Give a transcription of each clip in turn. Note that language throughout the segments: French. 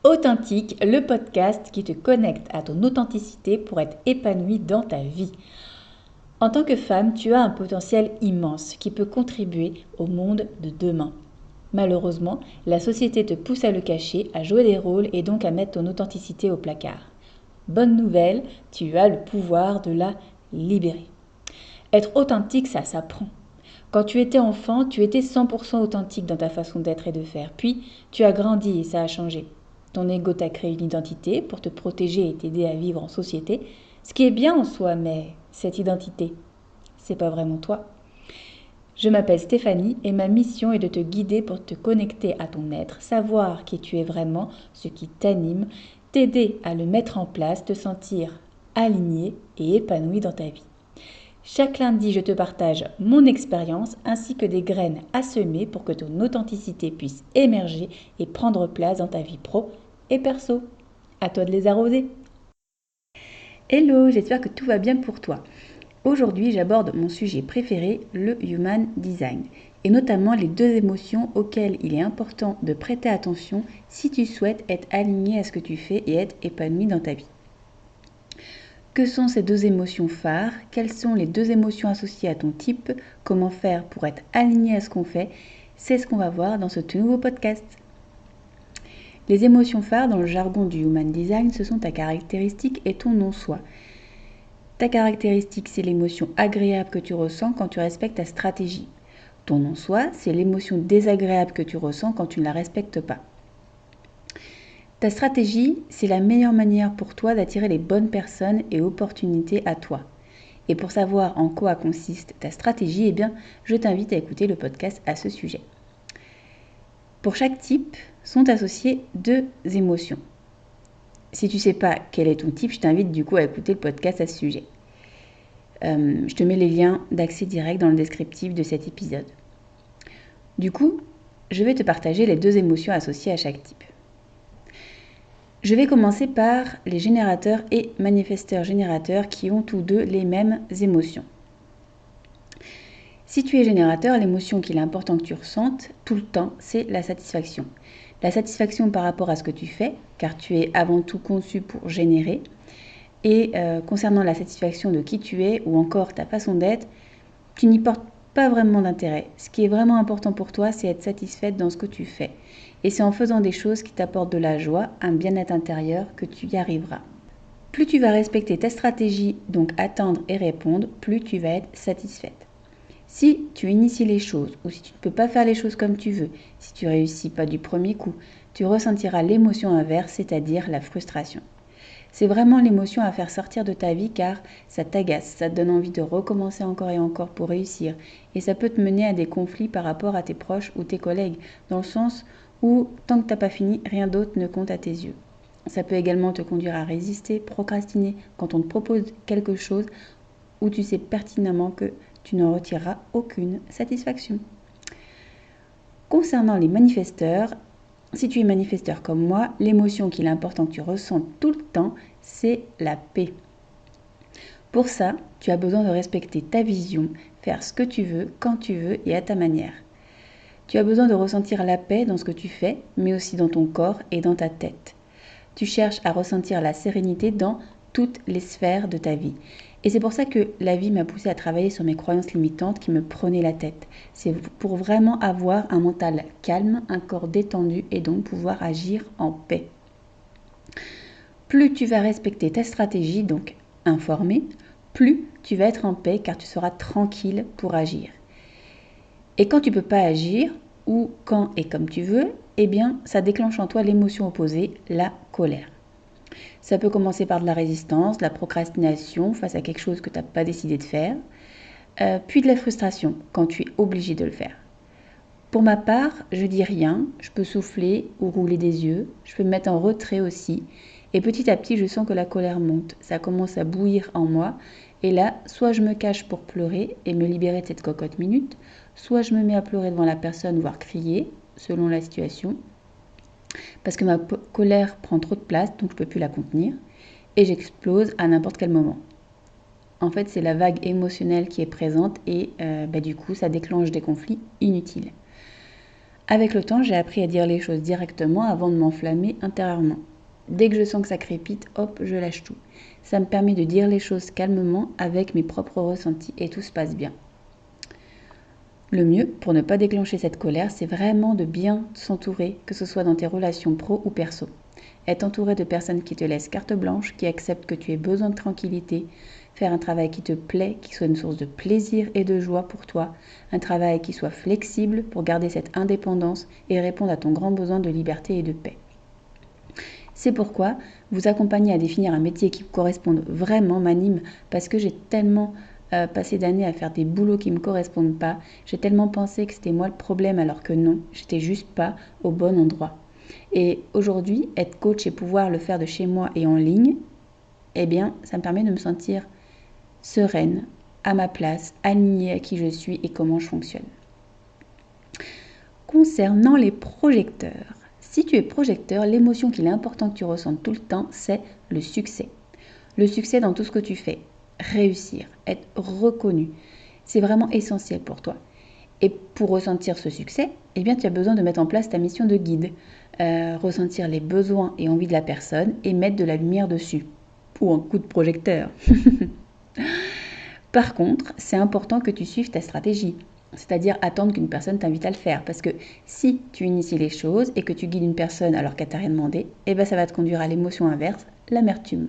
Authentique, le podcast qui te connecte à ton authenticité pour être épanoui dans ta vie. En tant que femme, tu as un potentiel immense qui peut contribuer au monde de demain. Malheureusement, la société te pousse à le cacher, à jouer des rôles et donc à mettre ton authenticité au placard. Bonne nouvelle, tu as le pouvoir de la libérer. Être authentique, ça s'apprend. Quand tu étais enfant, tu étais 100% authentique dans ta façon d'être et de faire. Puis, tu as grandi et ça a changé. Ton ego t'a créé une identité pour te protéger et t'aider à vivre en société, ce qui est bien en soi, mais cette identité, c'est pas vraiment toi. Je m'appelle Stéphanie et ma mission est de te guider pour te connecter à ton être, savoir qui tu es vraiment, ce qui t'anime, t'aider à le mettre en place, te sentir aligné et épanoui dans ta vie. Chaque lundi, je te partage mon expérience ainsi que des graines à semer pour que ton authenticité puisse émerger et prendre place dans ta vie pro et perso. À toi de les arroser. Hello, j'espère que tout va bien pour toi. Aujourd'hui, j'aborde mon sujet préféré, le Human Design, et notamment les deux émotions auxquelles il est important de prêter attention si tu souhaites être aligné à ce que tu fais et être épanoui dans ta vie. Que sont ces deux émotions phares? Quelles sont les deux émotions associées à ton type? Comment faire pour être aligné à ce qu'on fait? C'est ce qu'on va voir dans ce tout nouveau podcast. Les émotions phares dans le jargon du Human Design, ce sont ta caractéristique et ton non-soi. Ta caractéristique, c'est l'émotion agréable que tu ressens quand tu respectes ta stratégie. Ton non-soi, c'est l'émotion désagréable que tu ressens quand tu ne la respectes pas. Ta stratégie, c'est la meilleure manière pour toi d'attirer les bonnes personnes et opportunités à toi. Et pour savoir en quoi consiste ta stratégie, je t'invite à écouter le podcast à ce sujet. Pour chaque type, sont associées deux émotions. Si tu ne sais pas quel est ton type, je t'invite du coup à écouter le podcast à ce sujet. Je te mets les liens d'accès direct dans le descriptif de cet épisode. Du coup, je vais te partager les deux émotions associées à chaque type. Je vais commencer par les générateurs et manifesteurs-générateurs qui ont tous deux les mêmes émotions. Si tu es générateur, l'émotion qu'il est important que tu ressentes tout le temps, c'est la satisfaction. La satisfaction par rapport à ce que tu fais, car tu es avant tout conçu pour générer. Et concernant la satisfaction de qui tu es ou encore ta façon d'être, tu n'y portes pas vraiment d'intérêt. Ce qui est vraiment important pour toi, c'est être satisfaite dans ce que tu fais. Et c'est en faisant des choses qui t'apportent de la joie, un bien-être intérieur, que tu y arriveras. Plus tu vas respecter ta stratégie, donc attendre et répondre, plus tu vas être satisfaite. Si tu inities les choses ou si tu ne peux pas faire les choses comme tu veux, si tu réussis pas du premier coup, tu ressentiras l'émotion inverse, c'est-à-dire la frustration. C'est vraiment l'émotion à faire sortir de ta vie car ça t'agace, ça te donne envie de recommencer encore et encore pour réussir. Et ça peut te mener à des conflits par rapport à tes proches ou tes collègues, dans le sens où tant que tu n'as pas fini, rien d'autre ne compte à tes yeux. Ça peut également te conduire à résister, procrastiner quand on te propose quelque chose où tu sais pertinemment que tu n'en retireras aucune satisfaction. Concernant les manifesteurs, si tu es manifesteur comme moi, l'émotion qu'il est important que tu ressentes tout le temps, c'est la paix. Pour ça, tu as besoin de respecter ta vision, faire ce que tu veux, quand tu veux et à ta manière. Tu as besoin de ressentir la paix dans ce que tu fais, mais aussi dans ton corps et dans ta tête. Tu cherches à ressentir la sérénité dans toutes les sphères de ta vie. Et c'est pour ça que la vie m'a poussée à travailler sur mes croyances limitantes qui me prenaient la tête. C'est pour vraiment avoir un mental calme, un corps détendu et donc pouvoir agir en paix. Plus tu vas respecter ta stratégie, donc informée, plus tu vas être en paix car tu seras tranquille pour agir. Et quand tu ne peux pas agir, ou quand et comme tu veux, ça déclenche en toi l'émotion opposée, la colère. Ça peut commencer par de la résistance, de la procrastination face à quelque chose que tu n'as pas décidé de faire, puis de la frustration quand tu es obligé de le faire. Pour ma part, je dis rien, je peux souffler ou rouler des yeux, je peux me mettre en retrait aussi, et petit à petit je sens que la colère monte, ça commence à bouillir en moi, et là, soit je me cache pour pleurer et me libérer de cette cocotte minute, soit je me mets à pleurer devant la personne, voire crier, selon la situation, parce que ma colère prend trop de place, donc je ne peux plus la contenir, et j'explose à n'importe quel moment. En fait, c'est la vague émotionnelle qui est présente et du coup, ça déclenche des conflits inutiles. Avec le temps, j'ai appris à dire les choses directement avant de m'enflammer intérieurement. Dès que je sens que ça crépite, hop, je lâche tout. Ça me permet de dire les choses calmement avec mes propres ressentis et tout se passe bien. Le mieux, pour ne pas déclencher cette colère, c'est vraiment de bien s'entourer, que ce soit dans tes relations pro ou perso. Être entouré de personnes qui te laissent carte blanche, qui acceptent que tu aies besoin de tranquillité, faire un travail qui te plaît, qui soit une source de plaisir et de joie pour toi, un travail qui soit flexible pour garder cette indépendance et répondre à ton grand besoin de liberté et de paix. C'est pourquoi vous accompagner à définir un métier qui vous corresponde vraiment m'anime, parce que j'ai tellement passé d'années à faire des boulots qui ne me correspondent pas, j'ai tellement pensé que c'était moi le problème alors que non, j'étais juste pas au bon endroit. Et aujourd'hui, être coach et pouvoir le faire de chez moi et en ligne, eh bien, ça me permet de me sentir sereine, à ma place, alignée à qui je suis et comment je fonctionne. Concernant les projecteurs, si tu es projecteur, l'émotion qu'il est important que tu ressentes tout le temps, c'est le succès. Le succès dans tout ce que tu fais, réussir, être reconnu, c'est vraiment essentiel pour toi. Et pour ressentir ce succès, eh bien, tu as besoin de mettre en place ta mission de guide, ressentir les besoins et envies de la personne et mettre de la lumière dessus, ou un coup de projecteur. Par contre, c'est important que tu suives ta stratégie, c'est-à-dire attendre qu'une personne t'invite à le faire. Parce que si tu inities les choses et que tu guides une personne alors qu'elle t'a rien demandé, eh ben ça va te conduire à l'émotion inverse, l'amertume.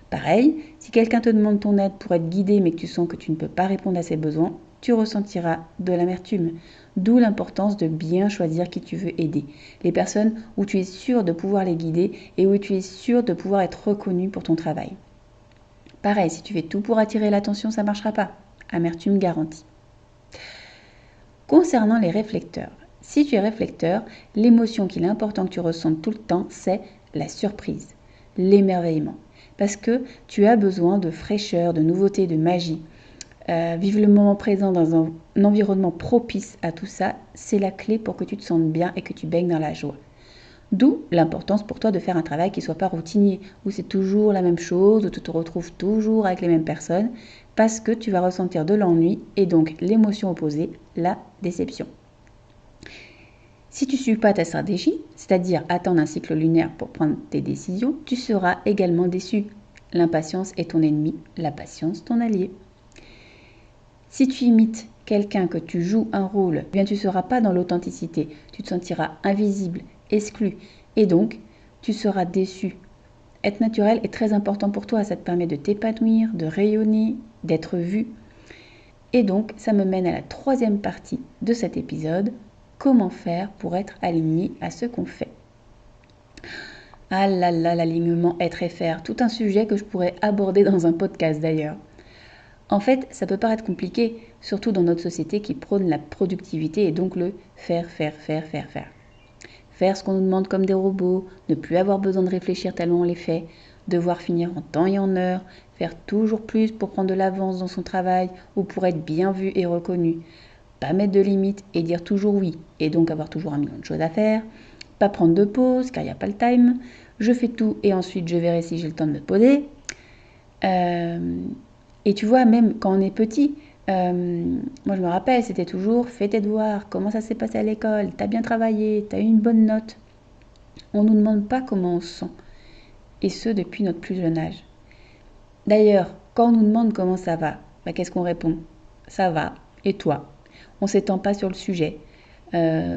Pareil, si quelqu'un te demande ton aide pour être guidé mais que tu sens que tu ne peux pas répondre à ses besoins, tu ressentiras de l'amertume. D'où l'importance de bien choisir qui tu veux aider. Les personnes où tu es sûr de pouvoir les guider et où tu es sûr de pouvoir être reconnu pour ton travail. Pareil, si tu fais tout pour attirer l'attention, ça ne marchera pas. Amertume garantie. Concernant les réflecteurs, si tu es réflecteur, l'émotion qu'il est important que tu ressentes tout le temps, c'est la surprise, l'émerveillement. Parce que tu as besoin de fraîcheur, de nouveauté, de magie. Vivre le moment présent dans un environnement propice à tout ça, c'est la clé pour que tu te sentes bien et que tu baignes dans la joie. D'où l'importance pour toi de faire un travail qui ne soit pas routinier, où c'est toujours la même chose, où tu te retrouves toujours avec les mêmes personnes, parce que tu vas ressentir de l'ennui et donc l'émotion opposée, la déception. Si tu ne suis pas ta stratégie, c'est-à-dire attendre un cycle lunaire pour prendre tes décisions, tu seras également déçu. L'impatience est ton ennemi, la patience ton allié. Si tu imites quelqu'un, que tu joues un rôle, eh bien tu ne seras pas dans l'authenticité, tu te sentiras invisible, exclu, et donc tu seras déçu. Être naturel est très important pour toi, ça te permet de t'épanouir, de rayonner, d'être vu. Et donc ça me mène à la troisième partie de cet épisode, comment faire pour être aligné à ce qu'on fait. Ah là là, l'alignement, être et faire, tout un sujet que je pourrais aborder dans un podcast d'ailleurs. En fait, ça peut paraître compliqué, surtout dans notre société qui prône la productivité et donc le faire. Faire ce qu'on nous demande comme des robots, ne plus avoir besoin de réfléchir tellement on les fait, devoir finir en temps et en heure, faire toujours plus pour prendre de l'avance dans son travail ou pour être bien vu et reconnu, pas mettre de limites et dire toujours oui et donc avoir toujours un million de choses à faire, pas prendre de pause car il n'y a pas le time, je fais tout et ensuite je verrai si j'ai le temps de me poser. Et tu vois, même quand on est petit, moi je me rappelle, c'était toujours fais tes devoirs, comment ça s'est passé à l'école, t'as bien travaillé, t'as eu une bonne note. On ne nous demande pas comment on se sent, et ce depuis notre plus jeune âge. D'ailleurs, quand on nous demande comment ça va, qu'est-ce qu'on répond? Ça va, et toi? On ne s'étend pas sur le sujet,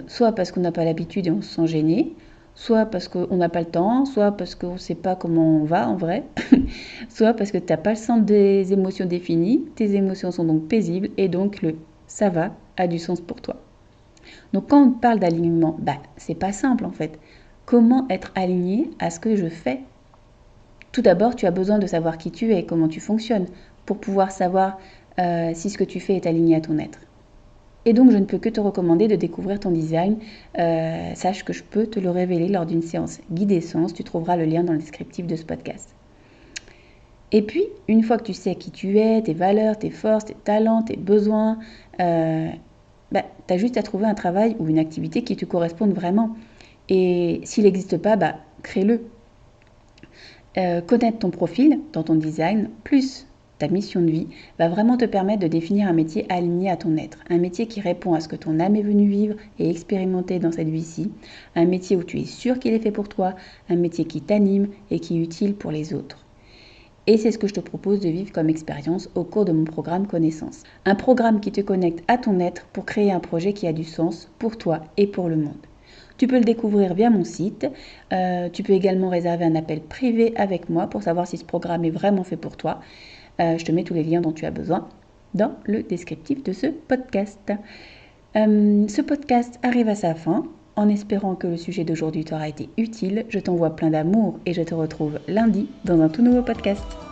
soit parce qu'on n'a pas l'habitude et on se sent gêné, soit parce qu'on n'a pas le temps, soit parce qu'on ne sait pas comment on va en vrai, soit parce que tu n'as pas le centre des émotions définies, tes émotions sont donc paisibles et donc le « ça va » a du sens pour toi. Donc quand on parle d'alignement, c'est pas simple en fait. Comment être aligné à ce que je fais? Tout d'abord, tu as besoin de savoir qui tu es, comment tu fonctionnes, pour pouvoir savoir si ce que tu fais est aligné à ton être. Et donc, je ne peux que te recommander de découvrir ton design. Sache que je peux te le révéler lors d'une séance guide essence. Tu trouveras le lien dans le descriptif de ce podcast. Et puis, une fois que tu sais qui tu es, tes valeurs, tes forces, tes talents, tes besoins, tu as juste à trouver un travail ou une activité qui te corresponde vraiment. Et s'il n'existe pas, crée-le. Connaître ton profil dans ton design, plus ta mission de vie, va vraiment te permettre de définir un métier aligné à ton être. Un métier qui répond à ce que ton âme est venue vivre et expérimenter dans cette vie-ci. Un métier où tu es sûr qu'il est fait pour toi. Un métier qui t'anime et qui est utile pour les autres. Et c'est ce que je te propose de vivre comme expérience au cours de mon programme Connaissance. Un programme qui te connecte à ton être pour créer un projet qui a du sens pour toi et pour le monde. Tu peux le découvrir via mon site. Tu peux également réserver un appel privé avec moi pour savoir si ce programme est vraiment fait pour toi. Je te mets tous les liens dont tu as besoin dans le descriptif de ce podcast. Ce podcast arrive à sa fin. En espérant que le sujet d'aujourd'hui t'aura été utile, je t'envoie plein d'amour et je te retrouve lundi dans un tout nouveau podcast.